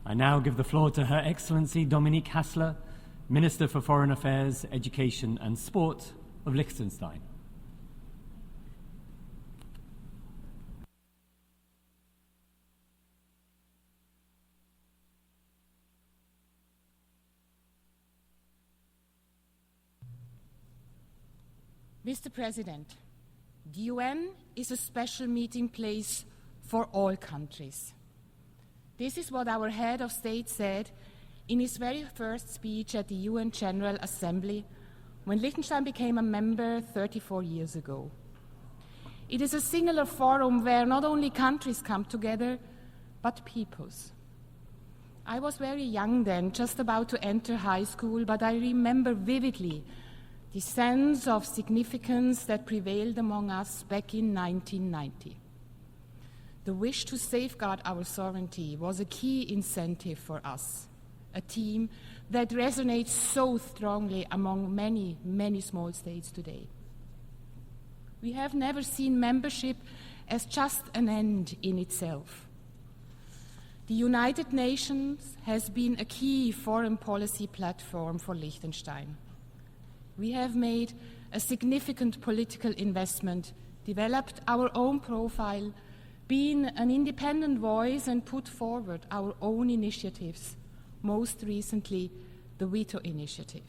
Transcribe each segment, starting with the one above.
I now give the floor to Her Excellency Dominique Hassler, Minister for Foreign Affairs, Education and Sport of Liechtenstein. Mr. President, the UN is a special meeting place for all countries. This is what our head of state said in his very first speech at the UN General Assembly when Liechtenstein became a member 34 years ago. It is a singular forum where not only countries come together, but peoples. I was very young then, just about to enter high school, but I remember vividly the sense of significance that prevailed among us back in 1990. The wish to safeguard our sovereignty was a key incentive for us, a theme that resonates so strongly among many, many small states today. We have never seen membership as just an end in itself. The United Nations has been a key foreign policy platform for Liechtenstein. We have made a significant political investment, developed our own profile, been an independent voice, and put forward our own initiatives, most recently the Veto Initiative.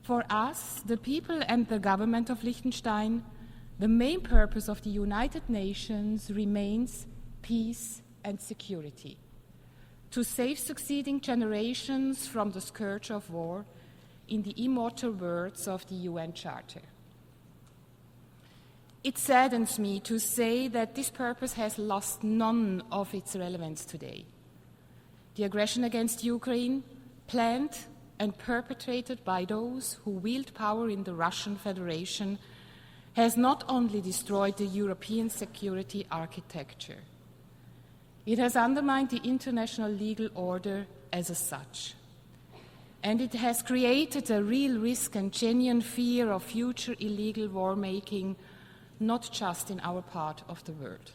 For us, the people and the government of Liechtenstein, the main purpose of the United Nations remains peace and security, to save succeeding generations from the scourge of war, in the immortal words of the UN Charter. It saddens me to say that this purpose has lost none of its relevance today. The aggression against Ukraine, planned and perpetrated by those who wield power in the Russian Federation, has not only destroyed the European security architecture, it has undermined the international legal order as such. And it has created a real risk and genuine fear of future illegal war-making, not just in our part of the world.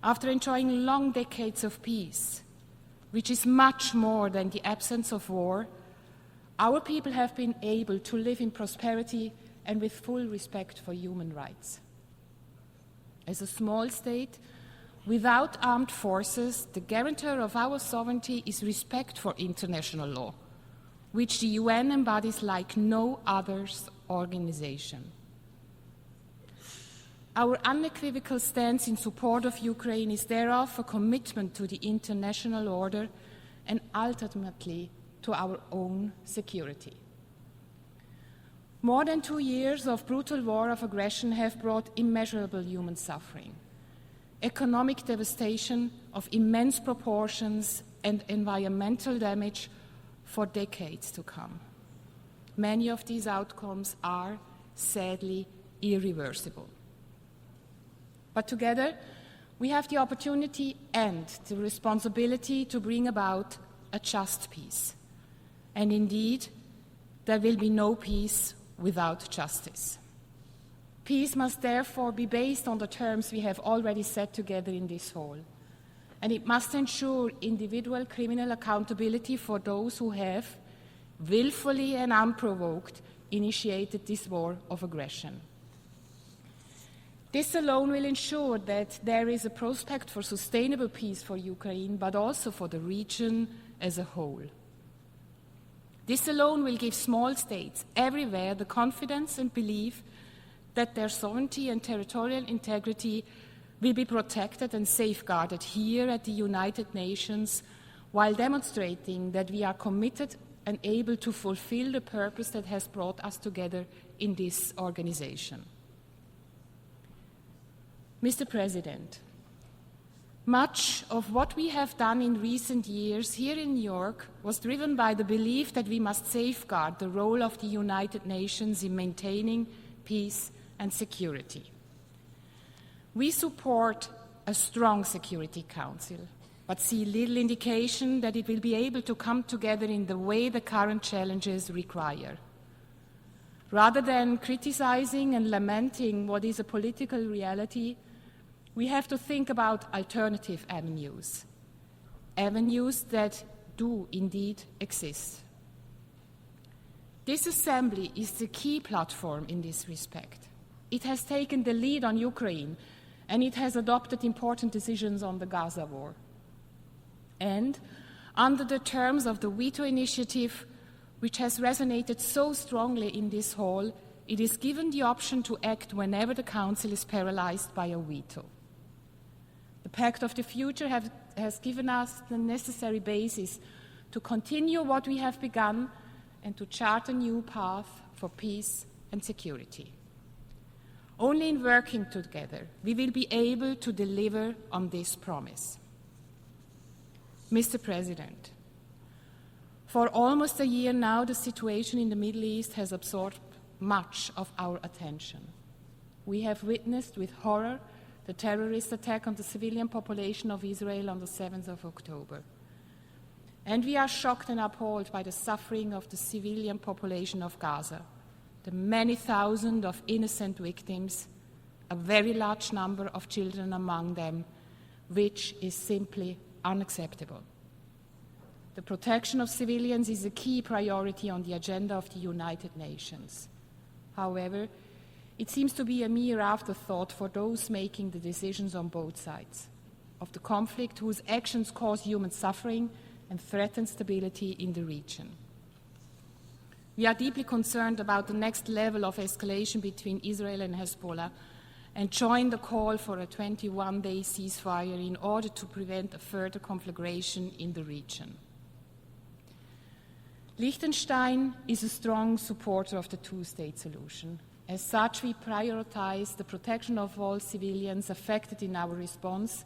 After enjoying long decades of peace, which is much more than the absence of war, our people have been able to live in prosperity and with full respect for human rights. As a small state, without armed forces, the guarantor of our sovereignty is respect for international law, which the UN embodies like no other organization. Our unequivocal stance in support of Ukraine is thereof a commitment to the international order and ultimately to our own security. More than 2 years of brutal war of aggression have brought immeasurable human suffering, economic devastation of immense proportions, and environmental damage for decades to come. Many of these outcomes are, sadly, irreversible. But together, we have the opportunity and the responsibility to bring about a just peace. And indeed, there will be no peace without justice. Peace must therefore be based on the terms we have already set together in this hall, and it must ensure individual criminal accountability for those who have, willfully and unprovoked, initiated this war of aggression. This alone will ensure that there is a prospect for sustainable peace for Ukraine, but also for the region as a whole. This alone will give small states everywhere the confidence and belief that their sovereignty and territorial integrity will be protected and safeguarded here at the United Nations, while demonstrating that we are committed and able to fulfill the purpose that has brought us together in this organization. Mr. President, much of what we have done in recent years here in New York was driven by the belief that we must safeguard the role of the United Nations in maintaining peace and security. We support a strong Security Council, but see little indication that it will be able to come together in the way the current challenges require. Rather than criticizing and lamenting what is a political reality, we have to think about alternative avenues. avenues that do indeed exist. This assembly is the key platform in this respect. It has taken the lead on Ukraine, and it has adopted important decisions on the Gaza war. And under the terms of the veto initiative, which has resonated so strongly in this hall, it is given the option to act whenever the Council is paralyzed by a veto. The Pact of the Future has given us the necessary basis to continue what we have begun and to chart a new path for peace and security. Only in working together we will be able to deliver on this promise. Mr. President, for almost a year now, the situation in the Middle East has absorbed much of our attention. We have witnessed with horror the terrorist attack on the civilian population of Israel on the 7th of October. And we are shocked and appalled by the suffering of the civilian population of Gaza, the many thousands of innocent victims, a very large number of children among them, which is simply unacceptable. The protection of civilians is a key priority on the agenda of the United Nations. However, it seems to be a mere afterthought for those making the decisions on both sides of the conflict, whose actions cause human suffering and threaten stability in the region. We are deeply concerned about the next level of escalation between Israel and Hezbollah and join the call for a 21-day ceasefire in order to prevent a further conflagration in the region. Liechtenstein is a strong supporter of the two-state solution. As such, we prioritize the protection of all civilians affected in our response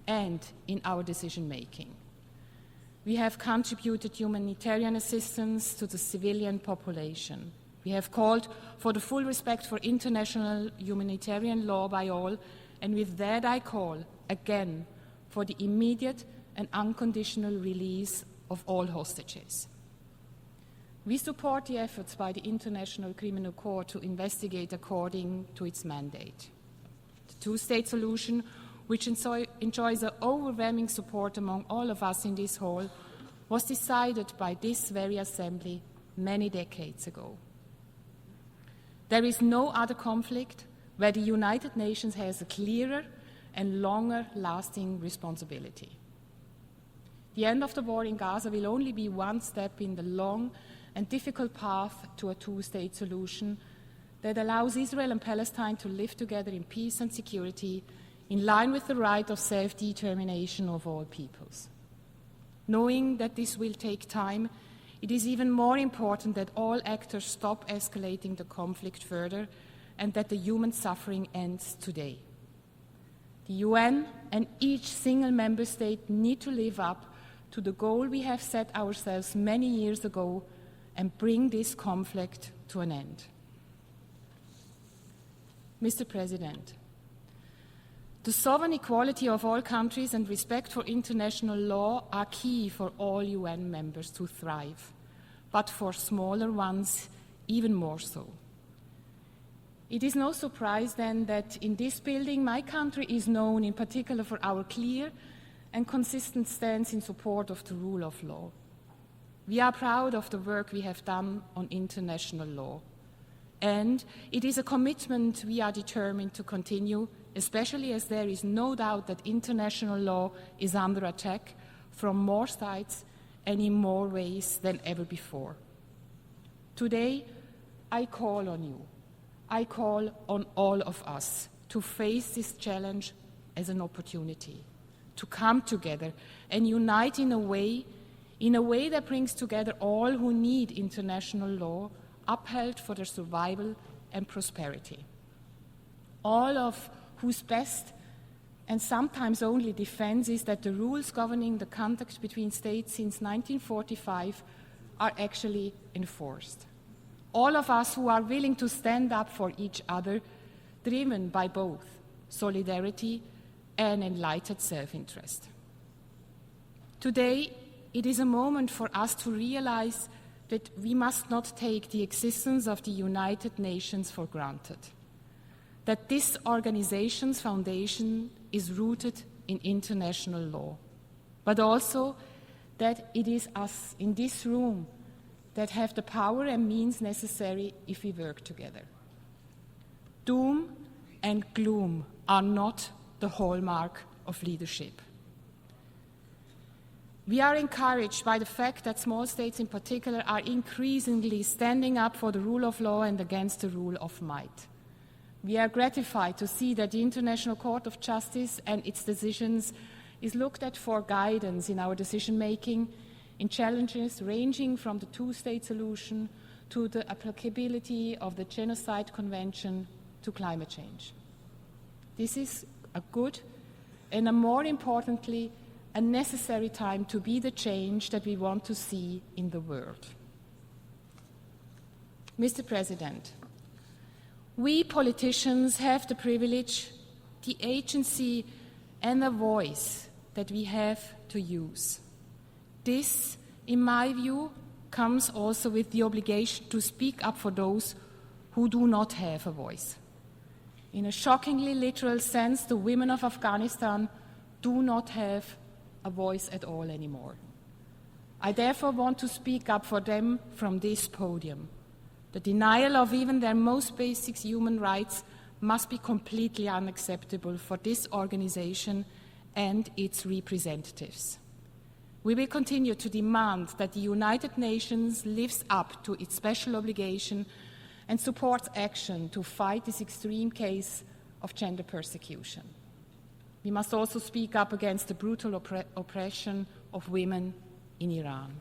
and in our decision-making. We have contributed humanitarian assistance to the civilian population. We have called for the full respect for international humanitarian law by all, and with that I call, again, for the immediate and unconditional release of all hostages. We support the efforts by the International Criminal Court to investigate according to its mandate. The two-state solution, which enjoys overwhelming support among all of us in this hall, was decided by this very assembly many decades ago. There is no other conflict where the United Nations has a clearer and longer-lasting responsibility. The end of the war in Gaza will only be one step in the long and difficult path to a two-state solution that allows Israel and Palestine to live together in peace and security in line with the right of self-determination of all peoples. Knowing that this will take time, it is even more important that all actors stop escalating the conflict further and that the human suffering ends today. The UN and each single member state need to live up to the goal we have set ourselves many years ago and bring this conflict to an end. Mr. President, the sovereign equality of all countries and respect for international law are key for all UN members to thrive, but for smaller ones, even more so. It is no surprise then that in this building, my country is known in particular for our clear and consistent stance in support of the rule of law. We are proud of the work we have done on international law. And it is a commitment we are determined to continue, especially as there is no doubt that international law is under attack from more sides and in more ways than ever before. Today, I call on you. I call on all of us to face this challenge as an opportunity, to come together and unite in a way that brings together all who need international law upheld for their survival and prosperity. All of whose best and sometimes only defense is that the rules governing the contact between states since 1945 are actually enforced. All of us who are willing to stand up for each other, driven by both solidarity and enlightened self-interest. Today, it is a moment for us to realize that we must not take the existence of the United Nations for granted, that this organization's foundation is rooted in international law. but also that it is us in this room that have the power and means necessary if we work together. Doom and gloom are not the hallmark of leadership. We are encouraged by the fact that small states in particular are increasingly standing up for the rule of law and against the rule of might. We are gratified to see that the International Court of Justice and its decisions is looked at for guidance in our decision-making in challenges ranging from the two-state solution to the applicability of the Genocide Convention to climate change. This is a good and, more importantly, a necessary time to be the change that we want to see in the world. Mr. President, we politicians have the privilege, the agency, and the voice that we have to use. This, in my view, comes also with the obligation to speak up for those who do not have a voice. In a shockingly literal sense, the women of Afghanistan do not have a voice at all anymore. I therefore want to speak up for them from this podium. The denial of even their most basic human rights must be completely unacceptable for this organization and its representatives. We will continue to demand that the United Nations lives up to its special obligation and supports action to fight this extreme case of gender persecution. We must also speak up against the brutal oppression of women in Iran.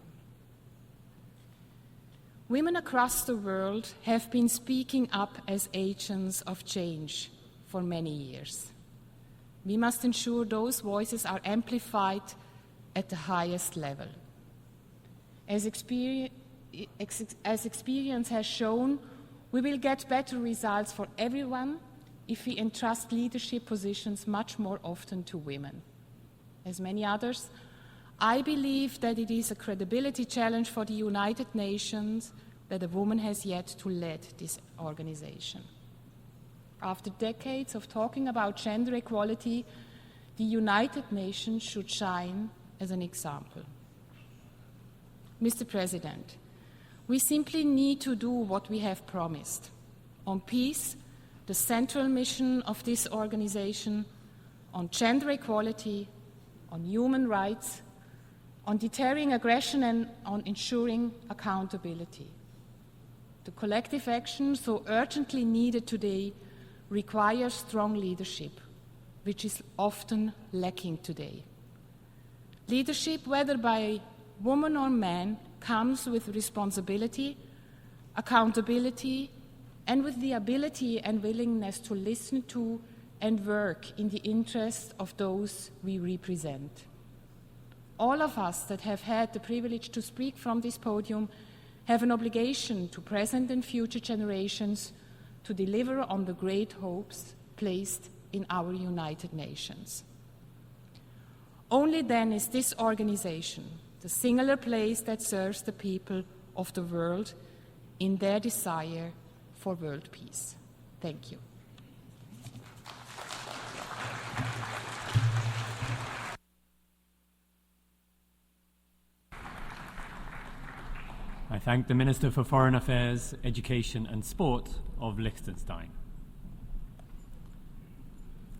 Women across the world have been speaking up as agents of change for many years. We must ensure those voices are amplified at the highest level. As experience has shown, we will get better results for everyone if we entrust leadership positions much more often to women. As many others, I believe that it is a credibility challenge for the United Nations that a woman has yet to lead this organization. After decades of talking about gender equality, the United Nations should shine as an example. Mr. President, we simply need to do what we have promised. On peace, the central mission of this organization, on gender equality, on human rights, on deterring aggression, and on ensuring accountability. The collective action so urgently needed today requires strong leadership, which is often lacking today. Leadership, whether by woman or man, comes with responsibility, accountability, and with the ability and willingness to listen to and work in the interest of those we represent. All of us that have had the privilege to speak from this podium have an obligation to present and future generations to deliver on the great hopes placed in our United Nations. Only then is this organization the singular place that serves the people of the world in their desire for world peace. Thank you. I thank the Minister for Foreign Affairs, Education and Sport of Liechtenstein.